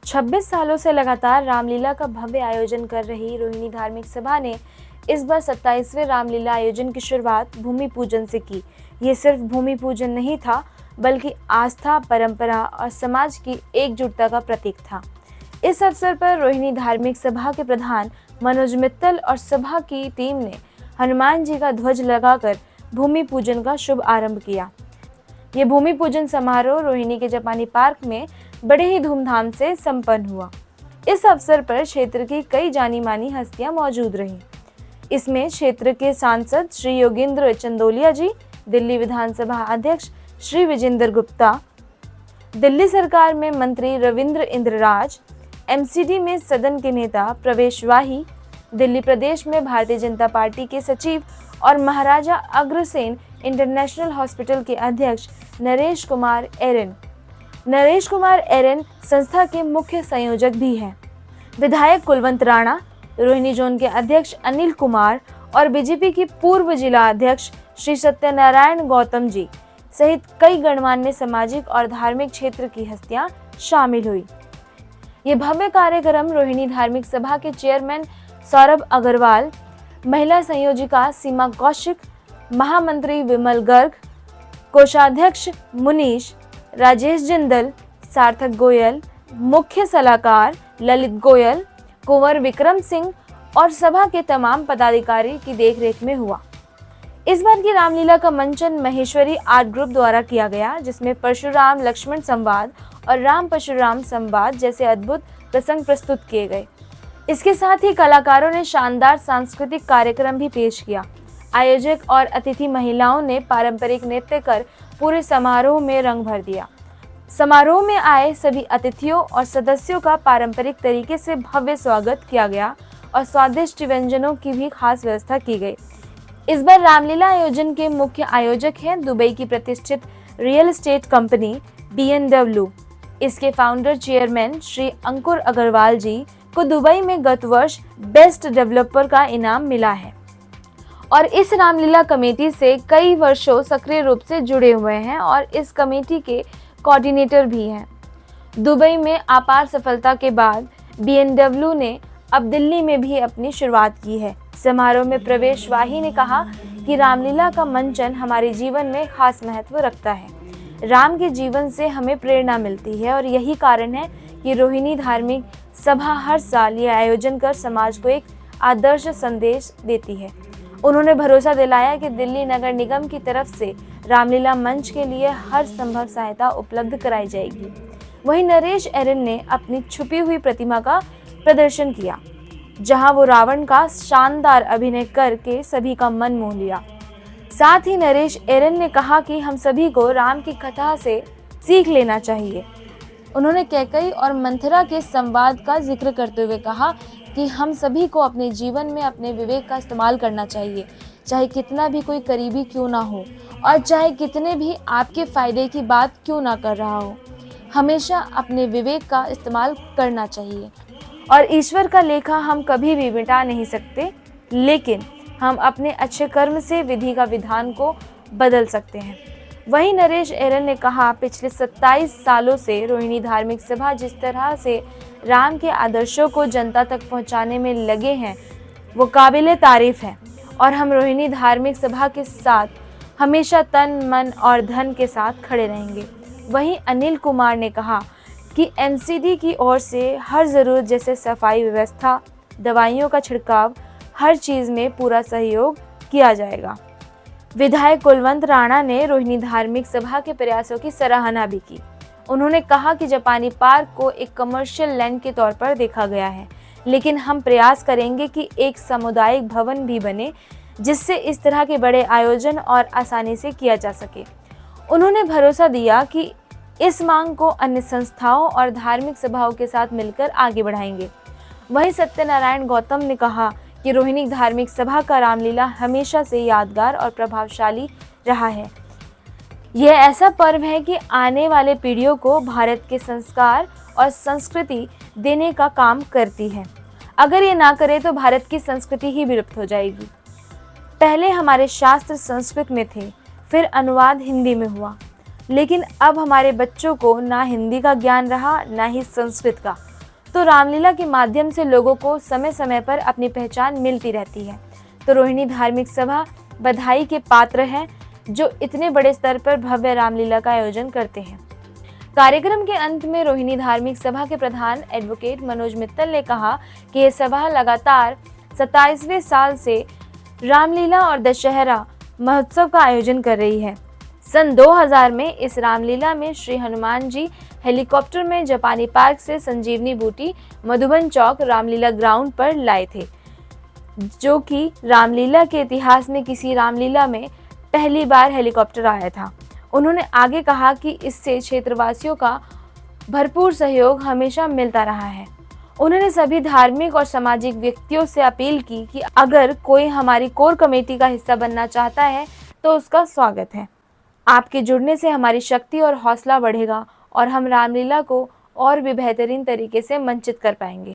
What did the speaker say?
26 सालों से लगातार रामलीला का भव्य आयोजन कर रही रोहिणी धार्मिक सभा ने इस बार 27वें रामलीला आयोजन की शुरुआत भूमि पूजन से की। ये सिर्फ भूमि पूजन नहीं था, बल्कि आस्था, परंपरा और समाज की एकजुटता का प्रतीक था। इस अवसर पर रोहिणी धार्मिक सभा के प्रधान मनोज मित्तल और सभा की टीम ने हनुमान जी का ध्वज लगाकर भूमि पूजन का शुभ आरंभ किया। ये भूमि पूजन समारोह रोहिणी के जापानी पार्क में बड़े ही धूमधाम से संपन्न हुआ। इस अवसर पर क्षेत्र की कई जानी मानी हस्तियां मौजूद रहीं। इसमें क्षेत्र के सांसद श्री योगेंद्र चंदोलिया जी, दिल्ली विधानसभा अध्यक्ष श्री विजेंद्र गुप्ता, दिल्ली सरकार में मंत्री रविंद्र इंद्रराज, एमसीडी में सदन के नेता प्रवेश वाही, दिल्ली प्रदेश में भारतीय जनता पार्टी के सचिव और महाराजा अग्रसेन इंटरनेशनल हॉस्पिटल के अध्यक्ष नरेश कुमार एरन संस्था के मुख्य संयोजक भी हैं। विधायक कुलवंत राणा, रोहिणी जोन के अध्यक्ष अनिल कुमार और बीजेपी की पूर्व जिला अध्यक्ष श्री सत्यनारायण गौतम जी सहित कई गणमान्य सामाजिक और धार्मिक क्षेत्र की हस्तियां शामिल हुई। ये भव्य कार्यक्रम रोहिणी धार्मिक सभा के चेयरमैन सौरभ अग्रवाल, महिला संयोजिका सीमा कौशिक, महामंत्री विमल गर्ग, कोषाध्यक्ष मुनीश, राजेश जिंदल, सार्थक गोयल, मुख्य सलाहकार ललित गोयल, कुंवर विक्रम सिंह और सभा के तमाम पदाधिकारी की देखरेख में हुआ। इस बार की रामलीला का मंचन महेश्वरी आर्ट ग्रुप द्वारा किया गया, जिसमें परशुराम लक्ष्मण संवाद और राम परशुराम संवाद जैसे अद्भुत प्रसंग प्रस्तुत किए गए। इसके साथ ही कलाकारों ने शानदार सांस्कृतिक कार्यक्रम भी पेश किया। आयोजक और अतिथि महिलाओं ने पारंपरिक नृत्य कर पूरे समारोह में रंग भर दिया। समारोह में आए सभी अतिथियों और सदस्यों का पारंपरिक तरीके से भव्य स्वागत किया गया और स्वादिष्ट व्यंजनों की भी खास व्यवस्था की गई। इस बार रामलीला आयोजन के मुख्य आयोजक हैं दुबई की प्रतिष्ठित रियल एस्टेट कंपनी B&W। इसके फाउंडर चेयरमैन श्री अंकुर अग्रवाल जी को दुबई में गत वर्ष बेस्ट डेवलपर का इनाम मिला है और इस रामलीला कमेटी से कई वर्षों सक्रिय रूप से जुड़े हुए हैं और इस कमेटी के कोऑर्डिनेटर भी हैं। दुबई में अपार सफलता के बाद B&W ने अब दिल्ली में भी अपनी शुरुआत की है। समारोह में प्रवेश वाही ने कहा कि रामलीला का मंचन हमारे जीवन में खास महत्व रखता है। राम के जीवन से हमें प्रेरणा मिलती है और यही कारण है कि रोहिणी धार्मिक सभा हर साल ये आयोजन कर समाज को एक आदर्श संदेश देती है। उन्होंने भरोसा दिलाया कि दिल्ली नगर निगम की तरफ से रामलीला मंच के लिए हर संभव सहायता उपलब्ध कराई जाएगी। वहीं नरेश एरन ने अपनी छुपी हुई प्रतिमा का प्रदर्शन किया, जहां वो रावण का शानदार अभिनय करके सभी का मन मोह लिया। साथ ही नरेश एरन ने कहा कि हम सभी को राम की कथा से सीख लेना चाहिए। उन्होंने कैकेयी और मंथरा के संवाद का जिक्र करते हुए कहा कि हम सभी को अपने जीवन में अपने विवेक का इस्तेमाल करना चाहिए, चाहे कितना भी कोई करीबी क्यों ना हो और चाहे कितने भी आपके फायदे की बात क्यों ना कर रहा हो, हमेशा अपने विवेक का इस्तेमाल करना चाहिए। और ईश्वर का लेखा हम कभी भी मिटा नहीं सकते, लेकिन हम अपने अच्छे कर्म से विधि का विधान को बदल सकते हैं। वहीं नरेश एरन ने कहा, पिछले 27 सालों से रोहिणी धार्मिक सभा जिस तरह से राम के आदर्शों को जनता तक पहुंचाने में लगे हैं, वो काबिले तारीफ है और हम रोहिणी धार्मिक सभा के साथ हमेशा तन, मन और धन के साथ खड़े रहेंगे। वहीं अनिल कुमार ने कहा कि एमसीडी की ओर से हर ज़रूरत जैसे सफाई व्यवस्था, दवाइयों का छिड़काव, हर चीज़ में पूरा सहयोग किया जाएगा। विधायक कुलवंत राणा ने रोहिणी धार्मिक सभा के प्रयासों की सराहना भी की। उन्होंने कहा कि जापानी पार्क को एक कमर्शियल लैंड के तौर पर देखा गया है, लेकिन हम प्रयास करेंगे कि एक सामुदायिक भवन भी बने, जिससे इस तरह के बड़े आयोजन और आसानी से किया जा सके। उन्होंने भरोसा दिया कि इस मांग को अन्य संस्थाओं और धार्मिक सभाओं के साथ मिलकर आगे बढ़ाएंगे। वहीं सत्यनारायण गौतम ने कहा कि रोहिणी धार्मिक सभा का रामलीला हमेशा से यादगार और प्रभावशाली रहा है। यह ऐसा पर्व है कि आने वाले पीढ़ियों को भारत के संस्कार और संस्कृति देने का काम करती है। अगर ये ना करे तो भारत की संस्कृति ही विलुप्त हो जाएगी। पहले हमारे शास्त्र संस्कृत में थे, फिर अनुवाद हिंदी में हुआ, लेकिन अब हमारे बच्चों को ना हिंदी का ज्ञान रहा ना ही संस्कृत का। तो रामलीला के माध्यम से लोगों को समय समय पर अपनी पहचान मिलती रहती है। तो रोहिणी धार्मिक सभा बधाई के पात्र हैं जो इतने बड़े स्तर पर भव्य रामलीला का आयोजन करते हैं। कार्यक्रम के अंत में रोहिणी धार्मिक सभा के प्रधान एडवोकेट मनोज मित्तल ने कहा कि यह सभा लगातार 27वें साल से रामलीला और दशहरा महोत्सव का आयोजन कर रही है। सन 2000 में इस रामलीला में श्री हनुमान जी हेलीकॉप्टर में जापानी पार्क से संजीवनी बूटी मधुबन चौक रामलीला ग्राउंड पर लाए थे, जो कि रामलीला के इतिहास में किसी रामलीला में पहली बार हेलीकॉप्टर आया था। उन्होंने आगे कहा कि इससे क्षेत्रवासियों का भरपूर सहयोग हमेशा मिलता रहा है। उन्होंने सभी धार्मिक और सामाजिक व्यक्तियों से अपील की कि अगर कोई हमारी कोर कमेटी का हिस्सा बनना चाहता है तो उसका स्वागत है। आपके जुड़ने से हमारी शक्ति और हौसला बढ़ेगा और हम रामलीला को और भी बेहतरीन तरीके से मंचित कर पाएंगे।